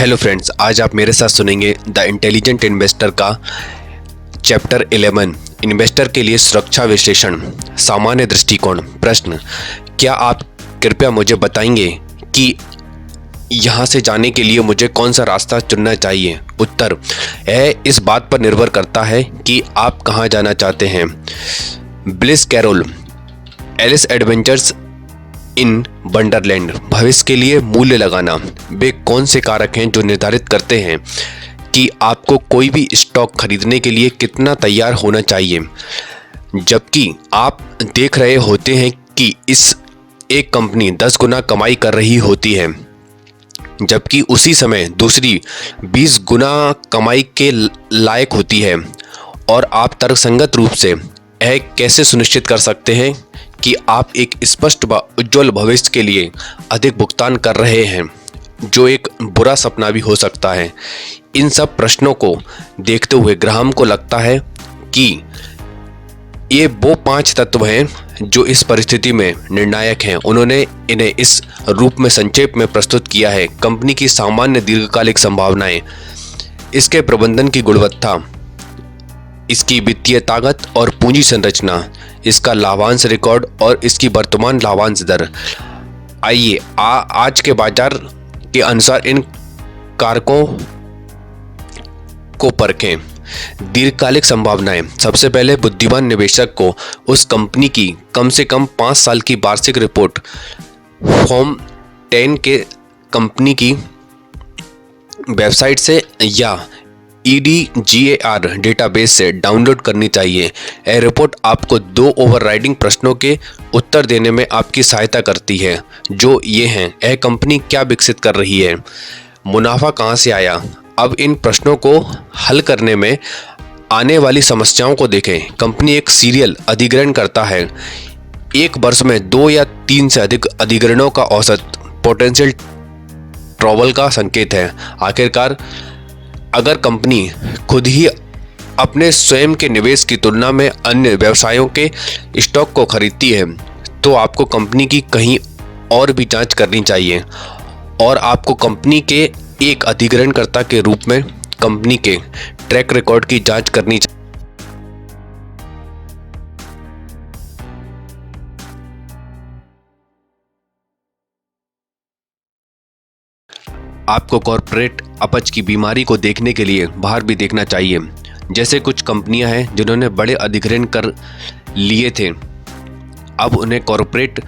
Hello friends, आज आप मेरे साथ सुनेंगे द इंटेलिजेंट इन्वेस्टर का चैप्टर 11 इन्वेस्टर के लिए सुरक्षा विश्लेषण सामान्य दृष्टिकोण। प्रश्न, क्या आप कृपया मुझे बताएंगे कि यहाँ से जाने के लिए मुझे कौन सा रास्ता चुनना चाहिए? उत्तर, यह इस बात पर निर्भर करता है कि आप कहाँ जाना चाहते हैं। Lewis Carroll, Alice adventures in Wonderland. भविष्य के लिए मूल्य लगाना। वे कौन से कारक हैं जो निर्धारित करते हैं कि आपको कोई भी स्टॉक खरीदने के लिए कितना तैयार होना चाहिए, जबकि आप देख रहे होते हैं कि एक कंपनी 10 गुना कमाई कर रही होती है, जबकि उसी समय दूसरी 20 गुना कमाई के लायक होती है, और आप तर्कसंगत रूप से यह कैसे सुनिश्चित कर सकते हैं कि आप एक स्पष्ट व उज्ज्वल भविष्य के लिए अधिक भुगतान कर रहे हैं, जो एक बुरा सपना भी हो सकता है? इन सब प्रश्नों को देखते हुए ग्राहम को लगता है कि ये वो 5 तत्व हैं जो इस परिस्थिति में निर्णायक हैं। उन्होंने इन्हें इस रूप में संक्षेप में प्रस्तुत किया है: कंपनी की सामान्य दीर्घकालिक संभावनाएं, इसके प्रबंधन की गुणवत्ता, इसकी वित्तीय ताकत और पूंजी संरचना, इसका लाभांश रिकॉर्ड और इसकी वर्तमान लाभांश दर। आइए आज के बाजार के अनुसार इन कारकों को परखें। दीर्घकालिक संभावनाएं। सबसे पहले बुद्धिमान निवेशक को उस कंपनी की कम से कम 5 साल की वार्षिक रिपोर्ट फॉर्म 10 के कंपनी की वेबसाइट से या EDGAR डेटाबेस से डाउनलोड करनी चाहिए। यह रिपोर्ट आपको 2 ओवरराइडिंग प्रश्नों के उत्तर देने में आपकी सहायता करती है, जो ये हैं: यह कंपनी क्या विकसित कर रही है? मुनाफा कहाँ से आया? अब इन प्रश्नों को हल करने में आने वाली समस्याओं को देखें। कंपनी एक सीरियल अधिग्रहण करता है। एक वर्ष में 2 या 3 से अधिक अधिग्रहणों का औसत पोटेंशियल ट्रबल का संकेत है। आखिरकार, अगर कंपनी खुद ही अपने स्वयं के निवेश की तुलना में अन्य व्यवसायों के स्टॉक को खरीदती है, तो आपको कंपनी की कहीं और भी जांच करनी चाहिए, और आपको कंपनी के एक अधिग्रहणकर्ता के रूप में कंपनी के ट्रैक रिकॉर्ड की जांच करनी चाहिए। आपको कॉर्पोरेट अपच की बीमारी को देखने के लिए बाहर भी देखना चाहिए। जैसे कुछ कंपनियां हैं जिन्होंने बड़े अधिग्रहण कर लिए थे, अब उन्हें कॉर्पोरेट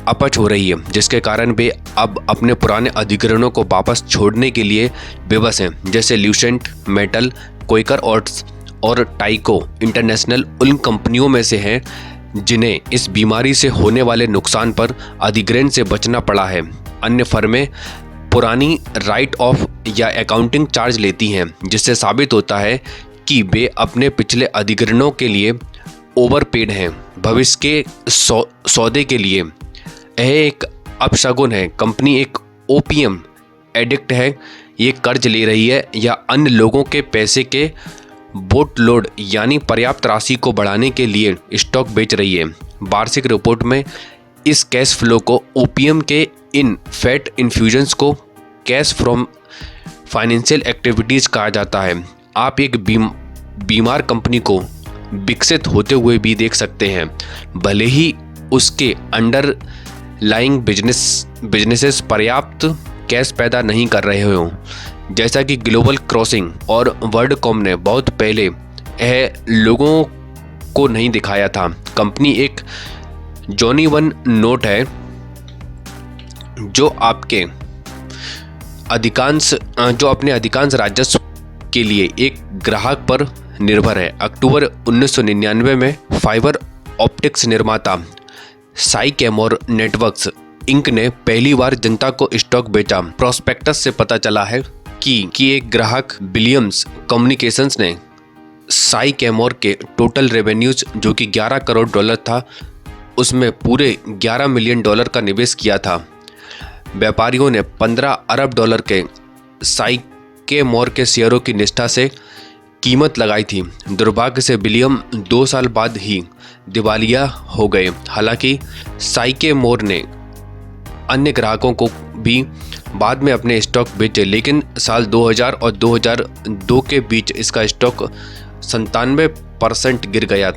अपच हो रही है, जिसके कारण वे अब अपने पुराने अधिग्रहणों को वापस छोड़ने के लिए बेबस हैं। जैसे ल्यूसेंट मेटल, क्वेकर ओट्स और टाइको इंटरनेशनल उन कंपनियों में से हैं जिन्हें इस बीमारी से होने वाले नुकसान पर अधिग्रहण से बचना पड़ा है। अन्य फर्में पुरानी राइट ऑफ या अकाउंटिंग चार्ज लेती हैं, जिससे साबित होता है कि वे अपने पिछले अधिग्रहणों के लिए ओवरपेड हैं। भविष्य के सौदे के लिए यह एक अपशगुन है। कंपनी एक ओपीएम एडिक्ट है, ये कर्ज ले रही है या अन्य लोगों के पैसे के बोट लोड यानी पर्याप्त राशि को बढ़ाने के लिए स्टॉक बेच रही है। वार्षिक रिपोर्ट में इस कैश फ्लो को ओपीएम के इन फैट इन्फ्यूजन्स को कैश फ्रॉम फाइनेंशियल एक्टिविटीज़ कहा जाता है। आप एक बीमार कंपनी को विकसित होते हुए भी देख सकते हैं, भले ही उसके अंडरलाइंग बिजनेसेस पर्याप्त कैश पैदा नहीं कर रहे हों। जैसा कि ग्लोबल क्रॉसिंग और वर्ल्डकॉम ने बहुत पहले यह लोगों को नहीं दिखाया था। कंपनी एक जॉनी वन नोट है जो अपने अधिकांश राजस्व के लिए एक ग्राहक पर निर्भर है। अक्टूबर 1999 में फाइबर ऑप्टिक्स निर्माता साइकेमोर नेटवर्क्स इंक ने पहली बार जनता को स्टॉक बेचा। प्रोस्पेक्टस से पता चला है कि एक ग्राहक विलियम्स कम्युनिकेशंस ने साइकेमोर के टोटल रेवेन्यूज, जो कि $11 करोड़ था, उसमें पूरे $11 मिलियन का निवेश किया था। व्यापारियों ने $15 अरब के साइकेमोर के शेयरों की निष्ठा से कीमत लगाई थी। दुर्भाग्य से विलियम 2 साल बाद ही दिवालिया हो गए। हालांकि साइकेमोर ने अन्य ग्राहकों को भी बाद में अपने स्टॉक बेचे, लेकिन साल 2000 और 2002 के बीच इसका स्टॉक 97% गिर गया।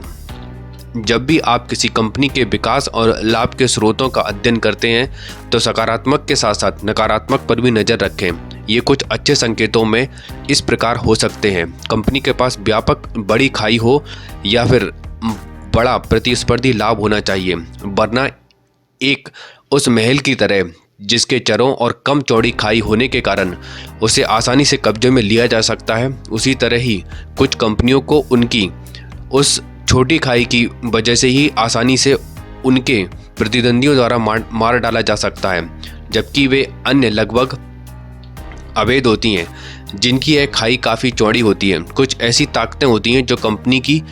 जब भी आप किसी कंपनी के विकास और लाभ के स्रोतों का अध्ययन करते हैं तो सकारात्मक के साथ साथ नकारात्मक पर भी नज़र रखें। ये कुछ अच्छे संकेतों में इस प्रकार हो सकते हैं: कंपनी के पास व्यापक बड़ी खाई हो या फिर बड़ा प्रतिस्पर्धी लाभ होना चाहिए, वरना एक उस महल की तरह जिसके चरों और कम चौड़ी खाई होने के कारण उसे आसानी से कब्जे में लिया जा सकता है, उसी तरह ही कुछ कंपनियों को उनकी उस छोटी खाई की वजह से ही आसानी से उनके प्रतिद्वंदियों द्वारा मार डाला जा सकता है, जबकि वे अन्य लगभग अवैध होती हैं जिनकी यह खाई काफ़ी चौड़ी होती है। कुछ ऐसी ताकतें होती हैं जो कंपनी की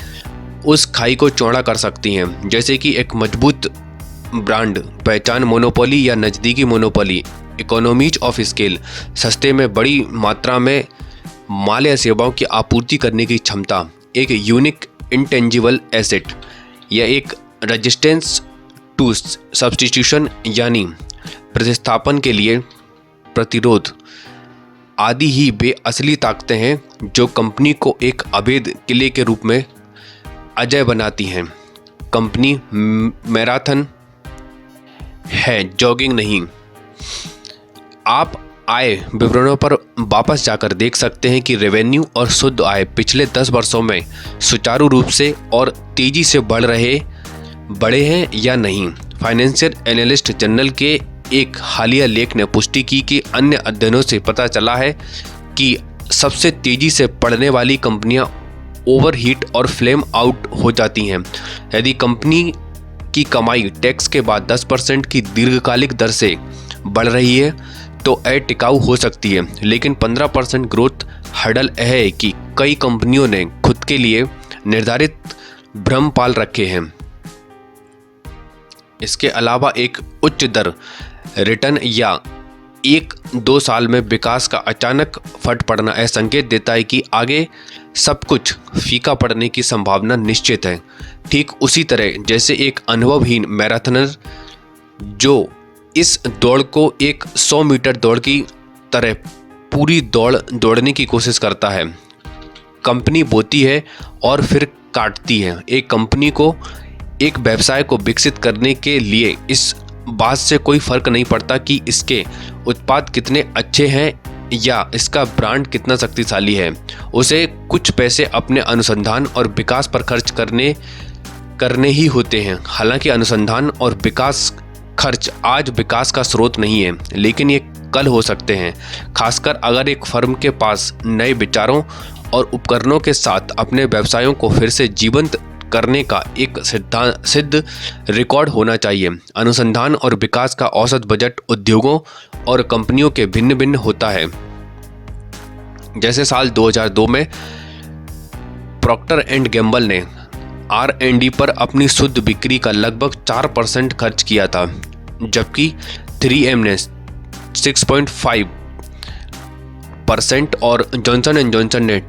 उस खाई को चौड़ा कर सकती हैं, जैसे कि एक मजबूत ब्रांड पहचान, मोनोपोली या नज़दीकी मोनोपोली, इकोनॉमीज ऑफ स्केल, सस्ते में बड़ी मात्रा में माल या सेवाओं की आपूर्ति करने की क्षमता, एक यूनिक इंटेंजिबल एसेट या एक रेजिस्टेंस टू सब्स्टिट्यूशन यानी प्रतिस्थापन के लिए प्रतिरोध आदि ही वे असली ताकतें हैं जो कंपनी को एक अवैध किले के रूप में अजेय बनाती हैं। कंपनी मैराथन है, जॉगिंग नहीं। आप आय विवरणों पर वापस जाकर देख सकते हैं कि रेवेन्यू और शुद्ध आय पिछले 10 वर्षों में सुचारू रूप से और तेजी से बढ़े हैं या नहीं। फाइनेंशियल एनालिस्ट जर्नल के एक हालिया लेख ने पुष्टि की कि अन्य अध्ययनों से पता चला है कि सबसे तेजी से बढ़ने वाली कंपनियां ओवरहीट और फ्लेम आउट हो जाती हैं। यदि कंपनी की कमाई टैक्स के बाद 10% की दीर्घकालिक दर से बढ़ रही है तो यह टिकाऊ हो सकती है, लेकिन 15% ग्रोथ हर्डल है कि कई कंपनियों ने खुद के लिए निर्धारित भ्रम पाल रखे हैं। इसके अलावा एक उच्च दर रिटर्न या 1-2 साल में विकास का अचानक फट पड़ना यह संकेत देता है कि आगे सब कुछ फीका पड़ने की संभावना निश्चित है। ठीक उसी तरह जैसे एक अनुभवहीन मैराथनर जो इस दौड़ को एक 100 मीटर दौड़ की तरह पूरी दौड़ने की कोशिश करता है। कंपनी बोती है और फिर काटती है। एक कंपनी को एक व्यवसाय को विकसित करने के लिए इस बात से कोई फर्क नहीं पड़ता कि इसके उत्पाद कितने अच्छे हैं या इसका ब्रांड कितना शक्तिशाली है, उसे कुछ पैसे अपने अनुसंधान और विकास पर खर्च करने ही होते हैं। हालांकि अनुसंधान और विकास खर्च आज विकास का स्रोत नहीं है, लेकिन ये कल हो सकते हैं, खासकर अगर एक फर्म के पास नए विचारों और उपकरणों के साथ अपने व्यवसायों को फिर से जीवंत करने का एक सिद्ध रिकॉर्ड होना चाहिए। अनुसंधान और विकास का औसत बजट उद्योगों और कंपनियों के भिन्न भिन्न होता है। जैसे साल 2002 में प्रॉक्टर एंड गैम्बल ने R&D पर अपनी शुद्ध बिक्री का लगभग 4% खर्च किया था, जबकि 3M ने 6.5% और जॉनसन एंड जॉनसन ने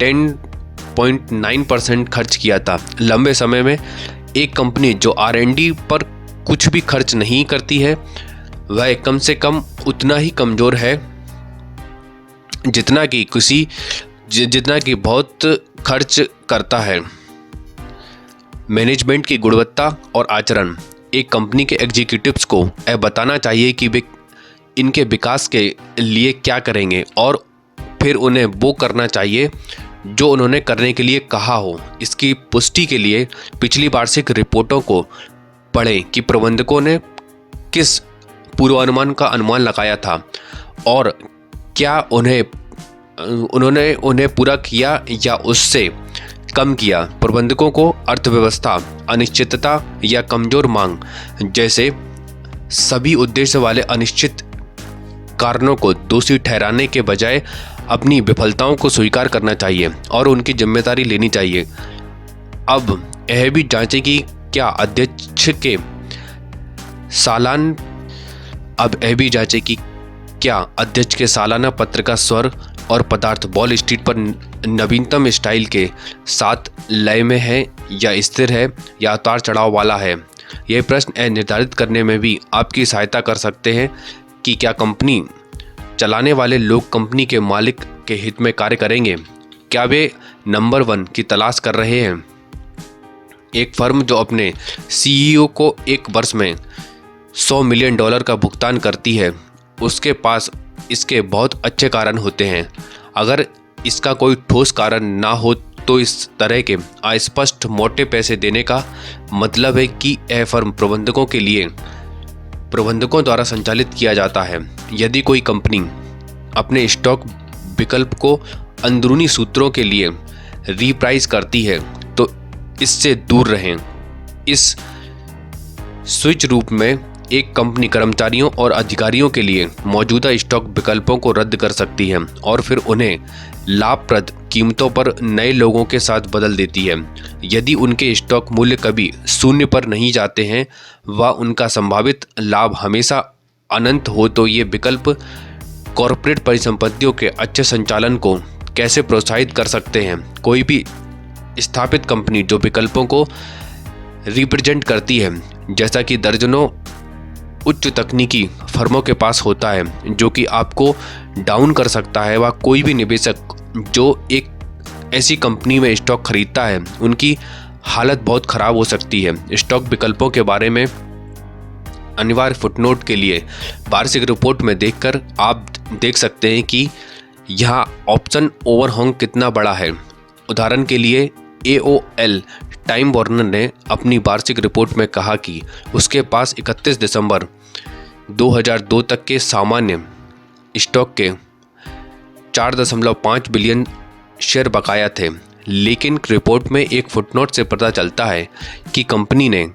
10.9% खर्च किया था। लंबे समय में एक कंपनी जो R&D पर कुछ भी खर्च नहीं करती है वह कम से कम उतना ही कमज़ोर है जितना कि बहुत खर्च करता है। मैनेजमेंट की गुणवत्ता और आचरण। एक कंपनी के एग्जीक्यूटिव्स को यह बताना चाहिए कि वे इनके विकास के लिए क्या करेंगे और फिर उन्हें वो करना चाहिए जो उन्होंने करने के लिए कहा हो। इसकी पुष्टि के लिए पिछली वार्षिक रिपोर्टों को पढ़ें कि प्रबंधकों ने किस पूर्वानुमान का अनुमान लगाया था और क्या उन्होंने उन्हें पूरा किया या उससे कम किया। प्रबंधकों को अर्थव्यवस्था, अनिश्चितता या कमजोर मांग जैसे सभी उद्देश्य वाले अनिश्चित कारणों को दोषी ठहराने के बजाय अपनी विफलताओं को स्वीकार करना चाहिए और उनकी जिम्मेदारी लेनी चाहिए। अब यह भी जांचें कि क्या अध्यक्ष के सालाना पत्र का स्वर और पदार्थ वॉल स्ट्रीट पर नवीनतम स्टाइल के साथ लय में है या स्थिर है या उतार चढ़ाव वाला है। यह प्रश्न निर्धारित करने में भी आपकी सहायता कर सकते हैं कि क्या कंपनी चलाने वाले लोग कंपनी के मालिक के हित में कार्य करेंगे? क्या वे नंबर 1 की तलाश कर रहे हैं? एक फर्म जो अपने सीईओ को एक वर्ष में $100 मिलियन का भुगतान करती है, उसके पास इसके बहुत अच्छे कारण होते हैं। अगर इसका कोई ठोस कारण ना हो तो इस तरह के अस्पष्ट मोटे पैसे देने का मतलब है कि यह फर्म प्रबंधकों द्वारा संचालित किया जाता है। यदि कोई कंपनी अपने स्टॉक विकल्प को अंदरूनी सूत्रों के लिए रीप्राइस करती है तो इससे दूर रहें। इस स्विच रूप में एक कंपनी कर्मचारियों और अधिकारियों के लिए मौजूदा स्टॉक विकल्पों को रद्द कर सकती है और फिर उन्हें लाभप्रद कीमतों पर नए लोगों के साथ बदल देती है। यदि उनके स्टॉक मूल्य कभी शून्य पर नहीं जाते हैं व उनका संभावित लाभ हमेशा अनंत हो तो ये विकल्प कॉर्पोरेट परिसंपत्तियों के अच्छे संचालन को कैसे प्रोत्साहित कर सकते हैं? कोई भी स्थापित कंपनी जो विकल्पों को रिप्रेजेंट करती है, जैसा कि दर्जनों उच्च तकनीकी फर्मों के पास होता है, जो कि आपको डाउन कर सकता है, व कोई भी निवेशक जो एक ऐसी कंपनी में स्टॉक खरीदता है, उनकी हालत बहुत ख़राब हो सकती है। स्टॉक विकल्पों के बारे में अनिवार्य फुटनोट के लिए वार्षिक रिपोर्ट में देखकर आप देख सकते हैं कि यहाँ ऑप्शन ओवरहैंग कितना बड़ा है। उदाहरण के लिए AOL टाइम वार्नर ने अपनी वार्षिक रिपोर्ट में कहा कि उसके पास 31 दिसंबर 2002 तक के सामान्य स्टॉक के 4.5 बिलियन शेयर बकाया थे, लेकिन रिपोर्ट में एक फुटनोट से पता चलता है कि कंपनी ने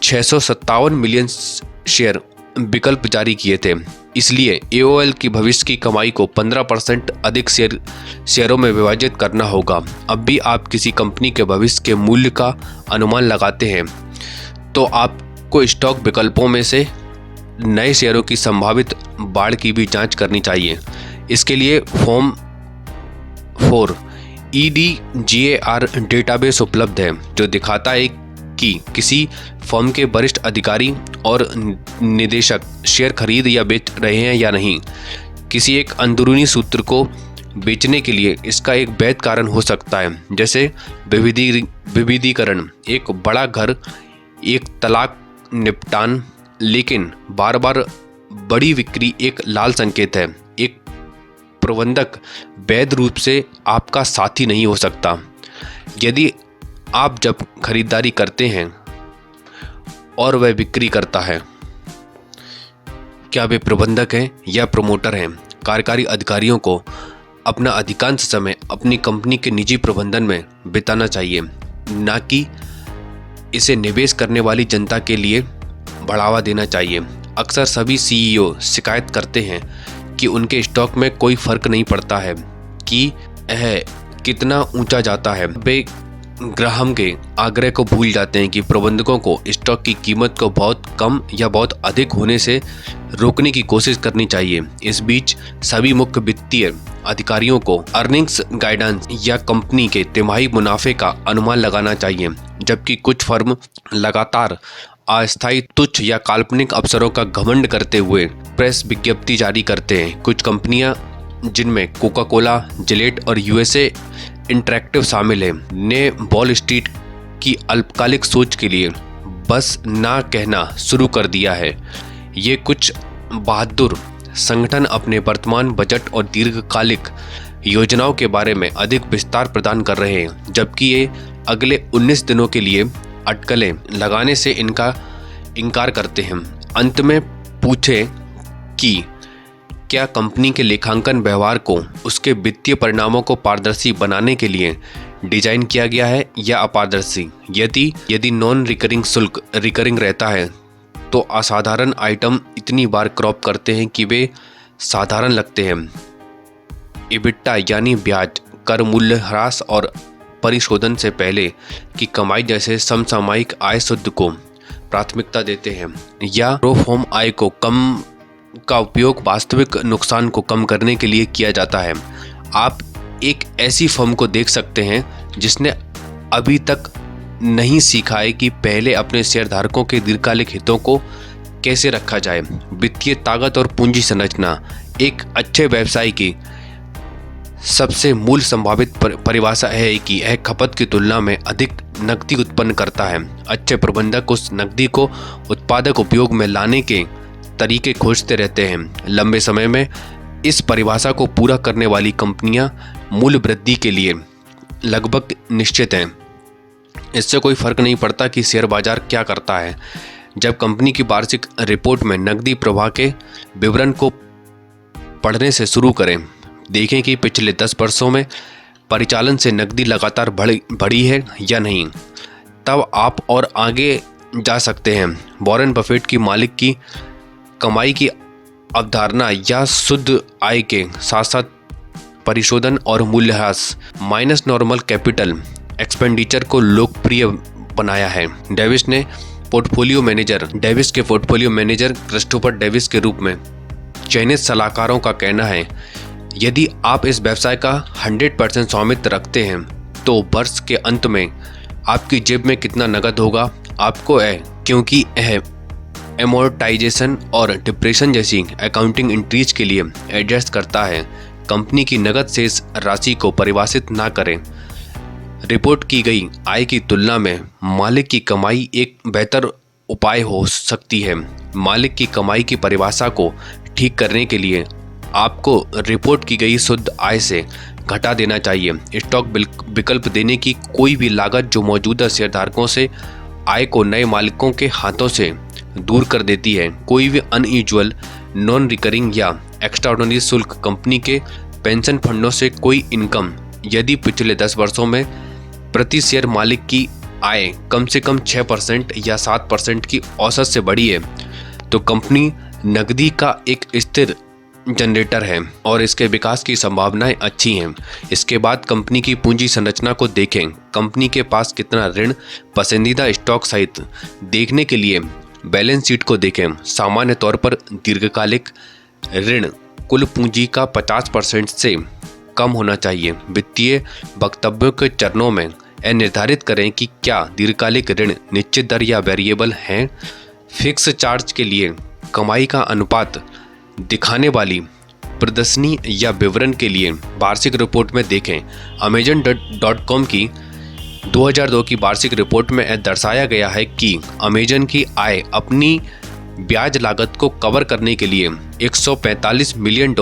657 मिलियन शेयर विकल्प जारी किए थे। इसलिए AOL की भविष्य की कमाई को 15% अधिक शेयरों में विभाजित करना होगा। अब भी आप किसी कंपनी के भविष्य के मूल्य का अनुमान लगाते हैं तो आपको स्टॉक विकल्पों में से नए शेयरों की संभावित बाढ़ की भी जांच करनी चाहिए। इसके लिए फॉर्म 4 EDGAR डेटाबेस उपलब्ध है, जो दिखाता है कि किसी फर्म के वरिष्ठ अधिकारी और निदेशक शेयर खरीद या बेच रहे हैं या नहीं। किसी एक अंदरूनी सूत्र को बेचने के लिए इसका एक वैध कारण हो सकता है, जैसे विविधीकरण, एक बड़ा घर, एक तलाक निपटान, लेकिन बार बार बड़ी बिक्री एक लाल संकेत है। एक प्रबंधक वैध रूप से आपका साथी नहीं हो सकता। यदि आप जब खरीदारी करते हैं और वह बिक्री करता है, क्या वे प्रबंधक हैं या प्रमोटर हैं? कार्यकारी अधिकारियों को अपना अधिकांश समय अपनी कंपनी के निजी प्रबंधन में बिताना चाहिए, ना कि इसे निवेश करने वाली जनता के लिए बढ़ावा देना चाहिए। अक्सर सभी CEO शिकायत करते हैं कि उनके स्टॉक में कोई फर्क नहीं पड़ता है कि यह कितना ऊंचा जाता है। वे ग्राहक के आग्रह को भूल जाते हैं कि प्रबंधकों को स्टॉक की कीमत को बहुत कम या बहुत अधिक होने से रोकने की कोशिश करनी चाहिए। इस बीच सभी मुख्य वित्तीय अधिकारियों को अर्निंग्स गाइडेंस या कंपनी के तिमाही मुनाफे का अनुमान लगाना चाहिए, जबकि कुछ फर्म लगातार अस्थायी, तुच्छ या काल्पनिक अवसरों का घमंड करते हुए प्रेस विज्ञप्ति जारी करते हैं। कुछ कंपनियां, जिनमें कोका कोला, जिलेट और USA इंटरैक्टिव शामिल है, ने वॉल स्ट्रीट की अल्पकालिक सोच के लिए बस ना कहना शुरू कर दिया है। ये कुछ बहादुर संगठन अपने वर्तमान बजट और दीर्घकालिक योजनाओं के बारे में अधिक विस्तार प्रदान कर रहे हैं, जबकि ये अगले 19 दिनों के लिए अटकलें लगाने से इनकार करते हैं। अंत में पूछें कि क्या कंपनी के लेखांकन व्यवहार को उसके वित्तीय परिणामों को पारदर्शी बनाने के लिए डिजाइन किया गया है या अपारदर्शी। यदि नॉन रिकरिंग शुल्क रिकरिंग रहता है तो असाधारण आइटम इतनी बार क्रॉप करते हैं कि वे साधारण लगते हैं। EBITDA यानी ब्याज, कर, मूल्य ह्रास और परिशोधन से पहले की कमाई जैसे समसामयिक आय शुद्ध को प्राथमिकता देते हैं, या प्रो फॉर्म आय को कम का उपयोग वास्तविक नुकसान को कम करने के लिए किया जाता है। आप एक ऐसी फर्म को देख सकते हैं जिसने अभी तक नहीं सीखा है कि पहले अपने शेयरधारकों के दीर्घकालिक हितों को कैसे रखा जाए। वित्तीय ताकत और पूंजी संरचना एक अच्छे व्यवसाय की सबसे मूल संभावित परिभाषा है कि यह खपत की तुलना में अधिक नकदी उत्पन्न करता है। अच्छे प्रबंधक उस नकदी को उत्पादक उपयोग में लाने के तरीके खोजते रहते हैं। लंबे समय में इस परिभाषा को पूरा करने वाली कंपनियां मूल्य वृद्धि के लिए लगभग निश्चित हैं। इससे कोई फर्क नहीं पड़ता कि शेयर बाजार क्या करता है। जब कंपनी की वार्षिक रिपोर्ट में नकदी प्रवाह के विवरण को पढ़ने से शुरू करें, देखें कि पिछले 10 वर्षों में परिचालन से नकदी लगातार बढ़ी है या नहीं, तब आप और आगे जा सकते हैं। वॉरेन बफेट की मालिक की कमाई की अवधारणा या शुद्ध आय के साथ साथ परिशोधन और मूल्यह्रास माइनस नॉर्मल कैपिटल एक्सपेंडिचर को लोकप्रिय बनाया है। डेविस के पोर्टफोलियो मैनेजर क्रिस्टोफर डेविस के रूप में चयनित सलाहकारों का कहना है, यदि आप इस व्यवसाय का 100% स्वामित्व रखते हैं तो वर्ष के अंत में आपकी जेब में कितना नकद होगा आपको क्योंकि यह एमोर्टाइजेशन और डिप्रेशन जैसी अकाउंटिंग एंट्रीज के लिए एडजस्ट करता है, कंपनी की नकद शेष राशि को परिभाषित ना करें। रिपोर्ट की गई आय की तुलना में मालिक की कमाई एक बेहतर उपाय हो सकती है। मालिक की कमाई की परिभाषा को ठीक करने के लिए आपको रिपोर्ट की गई शुद्ध आय से घटा देना चाहिए। स्टॉक विकल्प देने की कोई भी लागत जो मौजूदा शेयरधारकों से आय को नए मालिकों के हाथों से दूर कर देती है। कोई भी अनयूजुअल, नॉन रिकरिंग या एक्स्ट्राऑर्डिनरी शुल्क, कंपनी के पेंशन फंडों से कोई इनकम, यदि पिछले 10 वर्षों में प्रति शेयर मालिक की आय कम से कम 6% या 7% की औसत से बढ़ी है, तो कंपनी नकदी का एक स्थिर जनरेटर है और इसके विकास की संभावनाएं अच्छी हैं। इसके बाद कंपनी की पूंजी संरचना को देखें। कंपनी के पास कितना ऋण, पसंदीदा स्टॉक सहित देखने के लिए बैलेंस शीट को देखें। सामान्य तौर पर दीर्घकालिक ऋण कुल पूंजी का 50% से कम होना चाहिए। वित्तीय वक्तव्यों के चरणों में यह निर्धारित करें कि क्या दीर्घकालिक ऋण निश्चित दर या वेरिएबल हैं। फिक्स चार्ज के लिए कमाई का अनुपात दिखाने वाली प्रदर्शनी या विवरण के लिए वार्षिक रिपोर्ट में देखें। Amazon.com की 2002 की वार्षिक रिपोर्ट में यह दर्शाया गया है कि अमेजन की आय अपनी ब्याज लागत को कवर करने के लिए $145 मिलियन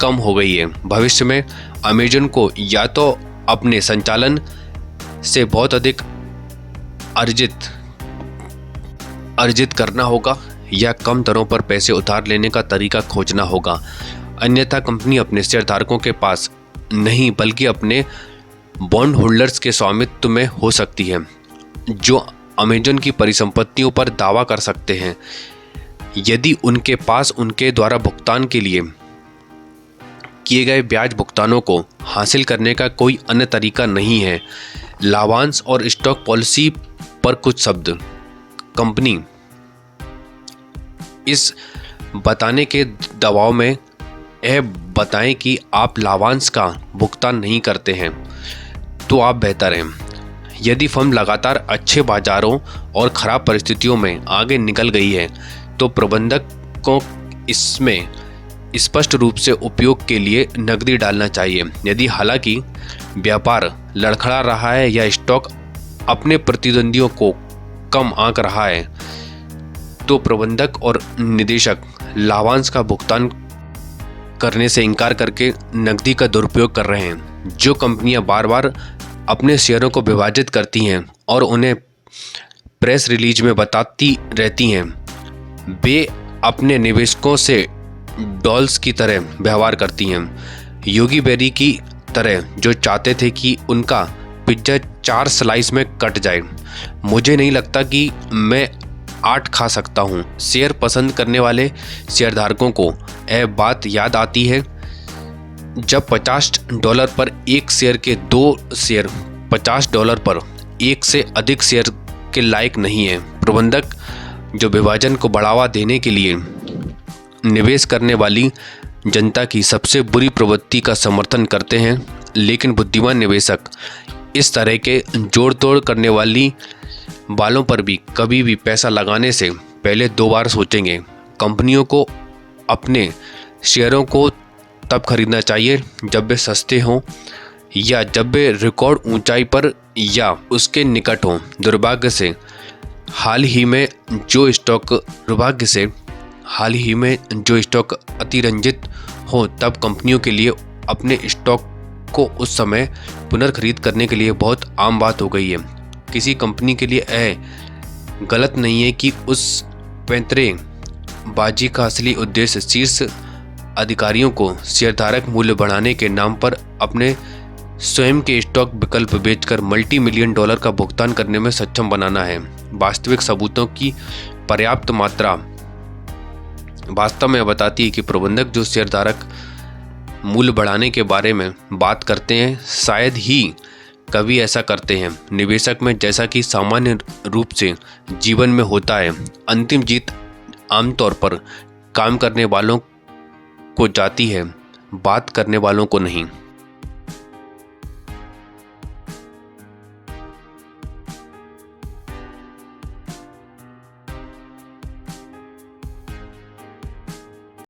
कम हो गई है। भविष्य में अमेजन को या तो अपने संचालन से बहुत अधिक अर्जित करना होगा या कम दरों पर पैसे उधार लेने का तरीका खोजना होगा, अन्यथा कंपनी अपने शेयरधारकों के पास नहीं बल्कि अपने बॉन्ड होल्डर्स के स्वामित्व में हो सकती है, जो अमेजन की परिसंपत्तियों पर दावा कर सकते हैं यदि उनके पास उनके द्वारा भुगतान के लिए किए गए ब्याज भुगतानों को हासिल करने का कोई अन्य तरीका नहीं है। लाभांश और स्टॉक पॉलिसी पर कुछ शब्द। कंपनी इस बताने के दबाव में यह बताएं कि आप लाभांश का भुगतान नहीं करते हैं तो आप बेहतर हैं। यदि फर्म लगातार अच्छे बाजारों और खराब परिस्थितियों में आगे निकल गई है तो प्रबंधक को इसमें स्पष्ट रूप से उपयोग के लिए नकदी डालना चाहिए। यदि हालांकि व्यापार लड़खड़ा रहा है या स्टॉक अपने प्रतिद्वंदियों को कम आंक रहा है तो प्रबंधक और निदेशक लाभांश का भुगतान करने से इनकार करके नकदी का दुरुपयोग कर रहे हैं। जो कंपनियां बार बार अपने शेयरों को विभाजित करती हैं और उन्हें प्रेस रिलीज में बताती रहती हैं, वे अपने निवेशकों से डॉल्स की तरह व्यवहार करती हैं। योगी बेरी की तरह, जो चाहते थे कि उनका पिज्जा 4 स्लाइस में कट जाए। मुझे नहीं लगता कि मैं 8 खा सकता हूँ। शेयर पसंद करने वाले शेयरधारकों को यह बात याद आती है जब $50 पर एक शेयर के 2 शेयर $50 पर एक से अधिक शेयर के लायक नहीं है। प्रबंधक जो विभाजन को बढ़ावा देने के लिए निवेश करने वाली जनता की सबसे बुरी प्रवृत्ति का समर्थन करते हैं, लेकिन बुद्धिमान निवेशक इस तरह के जोड़ तोड़ करने वाली बालों पर भी कभी भी पैसा लगाने से पहले 2 बार सोचेंगे। कंपनियों को अपने शेयरों को तब खरीदना चाहिए जब वे सस्ते हों या जब वे रिकॉर्ड ऊंचाई पर या उसके निकट हों। दुर्भाग्य से हाल ही में जो स्टॉक अतिरंजित हो, तब कंपनियों के लिए अपने स्टॉक को उस समय पुनर्खरीद करने के लिए बहुत आम बात हो गई है। किसी कंपनी के लिए यह गलत नहीं है कि उस पैंतरेबाजी का असली उद्देश्य शीर्ष अधिकारियों को शेयरधारक मूल्य बढ़ाने के नाम पर अपने स्वयं के स्टॉक विकल्प बेचकर मल्टी मिलियन डॉलर का भुगतान करने में सक्षम बनाना है। वास्तविक सबूतों की पर्याप्त मात्रा वास्तव में बताती है कि प्रबंधक जो शेयरधारक मूल्य बढ़ाने के बारे में बात करते हैं शायद ही कभी ऐसा करते हैं। निवेशक में, जैसा कि सामान्य रूप से जीवन में होता है, अंतिम जीत आमतौर पर काम करने वालों को जाती है, बात करने वालों को नहीं।